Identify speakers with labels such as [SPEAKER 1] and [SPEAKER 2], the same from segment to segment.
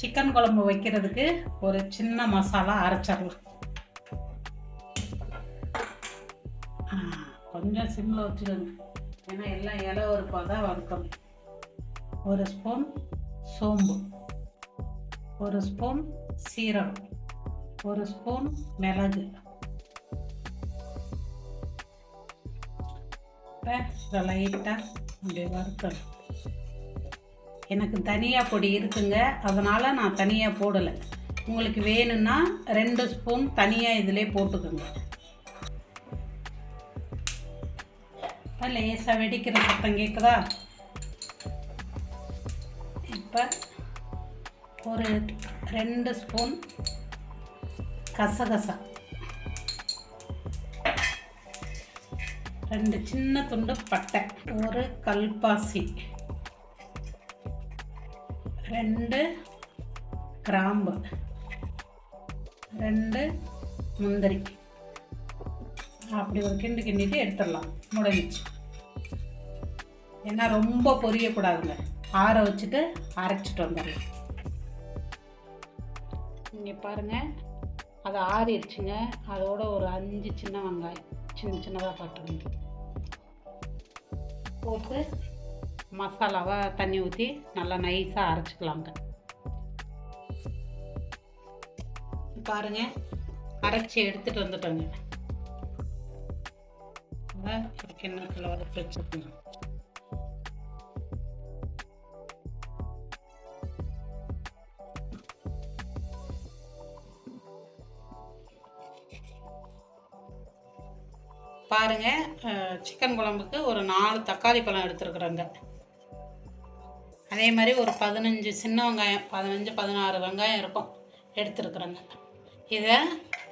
[SPEAKER 1] Chicken குழம்பு வைக்கிறதுக்கு ஒரு சின்ன மசாலா அரைச்சிடலாம். கொஞ்சம் சிம்மில் வச்சுக்கோங்க, ஏன்னா எல்லாம் இலை ஒருப்பாக தான் வறுக்கணும். ஒரு ஸ்பூன் சோம்பு, ஒரு ஸ்பூன் சீரகம், ஒரு ஸ்பூன் மிளகு. இதை லைட்டாக அப்படி வறுக்கணும். எனக்கு தனியா பொடி இருக்குங்க, அதனால் நான் தனியாக போடலை. உங்களுக்கு வேணும்னா 2 ஸ்பூன் தனியாக இதிலே போட்டுக்கோங்க. லேசாக வெடிக்கிற சத்தம் கேட்குதா? இப்போ ஒரு 2 ஸ்பூன் கசகசா, 2 சின்ன துண்டு பட்டை, ஒரு கல்பாசி, 2 கிராம்பு, 2 முந்திரி. அப்படி ஒரு கிண்டிட்டு எடுத்துடலாம். முடிஞ்சிச்சு. ஏன்னா ரொம்ப பொரியக்கூடாதுங்க, ஆற வச்சுட்டு அரைச்சிட்டு வந்துடலாம். இங்கே பாருங்கள், அது ஆறிடுச்சுங்க. அதோட ஒரு 5 சின்ன வெங்காயம் சின்னதாக காட்டுங்க போட்டு மசாலாவை தண்ணி ஊற்றி நல்லா நைஸாக அரைச்சிக்கலாங்க. பாருங்கள், அரைச்சி எடுத்துகிட்டு வந்துட்டோங்க. கிண்ணத்தில் வறுத்து வச்சுக்கணும். பாருங்க, சிக்கன் குழம்புக்கு ஒரு 4 தக்காளி பழம் எடுத்துருக்குறேங்க. அதே மாதிரி ஒரு 15 சின்ன வெங்காயம், 15-16 வெங்காயம் இருக்கும் எடுத்துருக்குறேங்க. இதை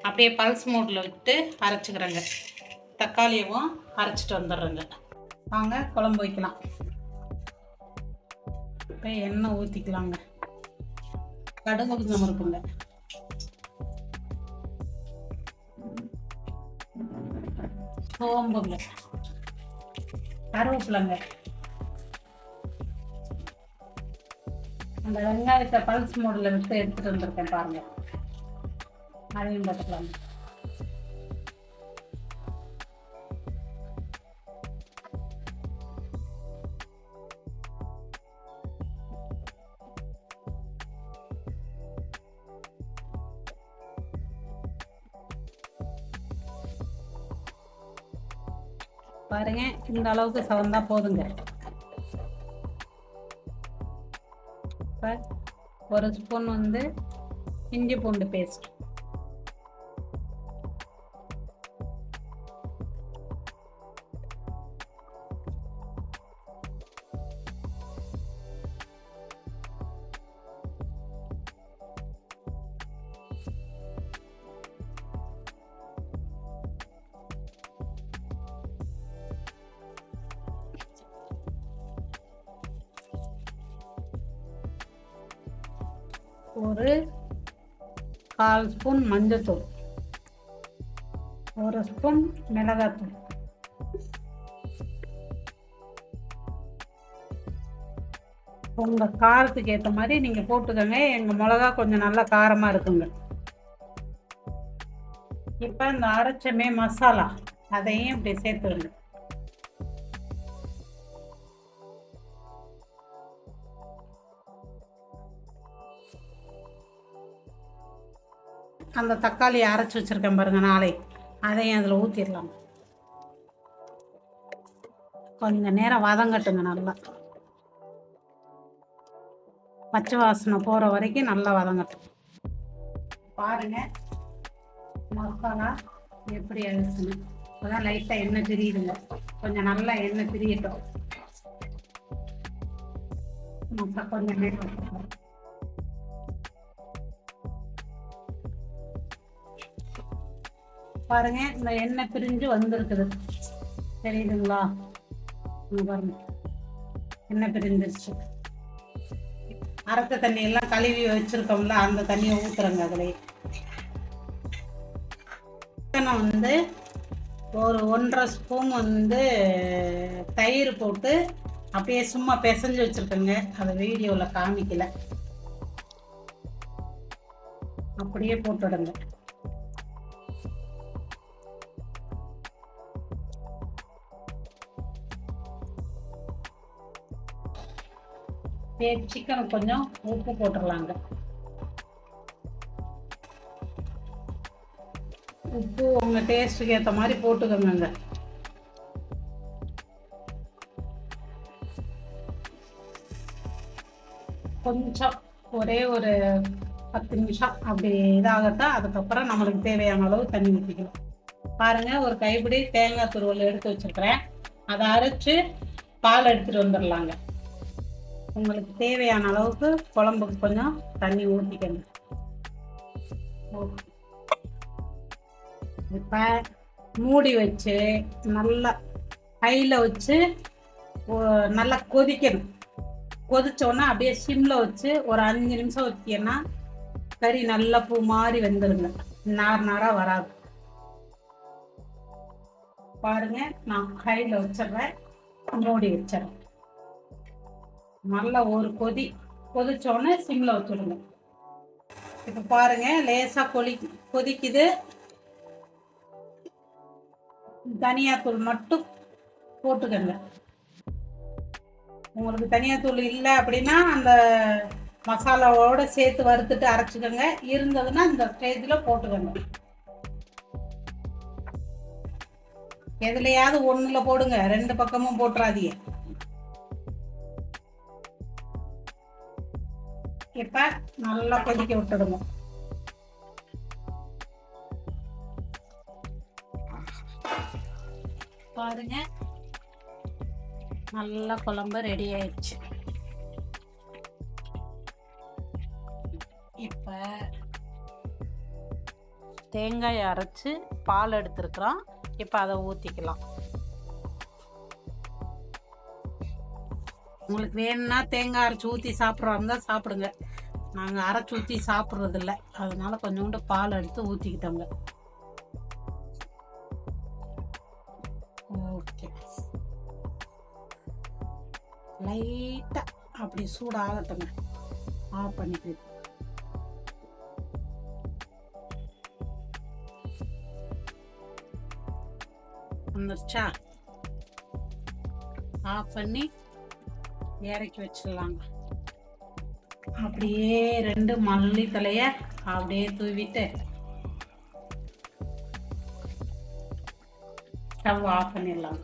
[SPEAKER 1] அப்படியே பல்ஸ் மோட்டில் விட்டு அரைச்சிக்கிறேங்க. தக்காளியவும் அரைச்சிட்டு வந்துடுறேங்க. வாங்க குழம்பு வைக்கலாம். இப்போ எண்ணெய் ஊற்றிக்கலாங்க. கடுகு உளுந்தம் இருக்குங்க, சோம்புங்க, கருவேப்பிலைங்க. அந்த வெங்காயத்தை பல்ஸ் மோடில் விட்டு எடுத்துகிட்டு வந்திருக்கேன் பாருங்கள், அதையும் போட்டுக்கலாங்க. பாருங்க, இந்த அளவுக்கு சவந்தா போதுங்க. இப்போ ஒரு ஸ்பூன் இஞ்சி பூண்டு பேஸ்ட், ஒரு 1/4 ஸ்பூன் மஞ்சள்தூள், ஒரு ஸ்பூன் மிளகாத்தூள், உங்கள் காரத்துக்கு ஏற்ற மாதிரி நீங்கள் போட்டுக்கோங்க. எங்கள் மிளகா கொஞ்சம் நல்லா காரமாக இருக்குங்க. இப்போ இந்த அரைச்சமே மசாலா அதையும் இப்படி சேர்த்துருங்க. அந்த தக்காளியை அரைச்சி வச்சுருக்கேன் பாருங்கள், நாளை அதையும் அதில் ஊற்றிடலாம். கொஞ்சம் நேரம் வதங்கட்டுங்க. நல்லா பச்சை வாசனை போகிற வரைக்கும் நல்லா வதங்கட்டும். பாருங்கள் மசாலா எப்படி அரிசுன்னு. இப்போதான் லைட்டாக எண்ணெய் பிரியுதுங்க, கொஞ்சம் நல்லா எண்ணெய் பிரியட்டும். கொஞ்சம் நேரம் பாருங்க, இந்த எண்ணெய் பிரிஞ்சு வந்திருக்குது, தெரியுதுங்களா? பாருங்க, எண்ணெய் பிரிஞ்சிருச்சு. அரைத்த தண்ணி எல்லாம் கழுவி வச்சிருக்கோம்ல, அந்த தண்ணியை ஊத்துறங்க. அதுலேயே ஒரு 1.5 ஸ்பூன் தயிர் போட்டு அப்படியே சும்மா பிசைஞ்சு வச்சிருக்கேங்க. அதை வீடியோவில் காமிக்கல. அப்படியே போட்டுடுங்க. சிக்கன் கொஞ்சம் உப்பு போட்டுடலாங்க. உப்பு உங்கள் டேஸ்ட்டுக்கு ஏற்ற மாதிரி போட்டுக்கோங்க. கொஞ்சம் ஒரே ஒரு 10 நிமிஷம் அப்படி இதாகத்தான். அதுக்கப்புறம் நம்மளுக்கு தேவையான அளவு தண்ணி ஊற்றிக்கணும். பாருங்கள், ஒரு கைப்பிடி தேங்காய் துருவல் எடுத்து வச்சுருக்கிறேன். அதை அரைச்சி பால் எடுத்துகிட்டு வந்துடலாங்க. உங்களுக்கு தேவையான அளவுக்கு குழம்புக்கு கொஞ்சம் தண்ணி ஊற்றிக்கணும். இப்போ மூடி வச்சு நல்லா ஹையில் வச்சு நல்லா கொதிக்கணும். கொதிச்சோன்னா அப்படியே சிம்மில் வச்சு ஒரு 5 நிமிஷம் வச்சீங்கன்னா கறி நல்லா பூ மாதிரி வெந்துருங்க. நார் நாராக வராது. பாருங்க, நான் ஹையில் வச்சிடுறேன், மூடி வச்சிடறேன். நல்லா ஒரு கொதிச்சோன்னே சிம்மில் வச்சுடுங்க. இப்போ பாருங்க, லேசாக கொதிக்குது. தனியாத்தூள் மட்டும் போட்டுக்கங்க. உங்களுக்கு தனியாத்தூள் இல்லை அப்படின்னா அந்த மசாலாவோட சேர்த்து வறுத்துட்டு அரைச்சிக்கோங்க. இருந்ததுன்னா இந்த ஸ்டேஜில் போட்டுக்கோங்க. எதுலையாவது ஒன்றில் போடுங்க, 2 பக்கமும் போட்டுறாதீங்க. இப்போ நல்லா கொதிக்க விட்டுடுங்க. பாருங்க, நல்லா குழம்பு ரெடி ஆயிடுச்சு. இப்போ தேங்காய் அரைச்சி பால் எடுத்துருக்குறோம். இப்போ அதை ஊற்றிக்கலாம். உங்களுக்கு வேணும்னா தேங்காய் அரைச்சி ஊற்றி சாப்பிட்றாங்க சாப்பிடுங்க. நாங்கள் அரைச்சி ஊற்றி சாப்பிட்றதில்ல, அதனால கொஞ்சோண்டு பால் எடுத்து ஊற்றிக்கிட்டோங்க. ஓகே, லைட்டாக அப்படி சூடாகட்டுங்க. ஆஃப் பண்ணிக்கிட்டு வந்துருச்சா? ஆஃப் பண்ணி இறக்கி வச்சிடலாங்க. அப்படியே 2 மல்லி தலையை அப்படியே தூவிட்டு ஸ்டவ் ஆஃப் பண்ணிடலாம்.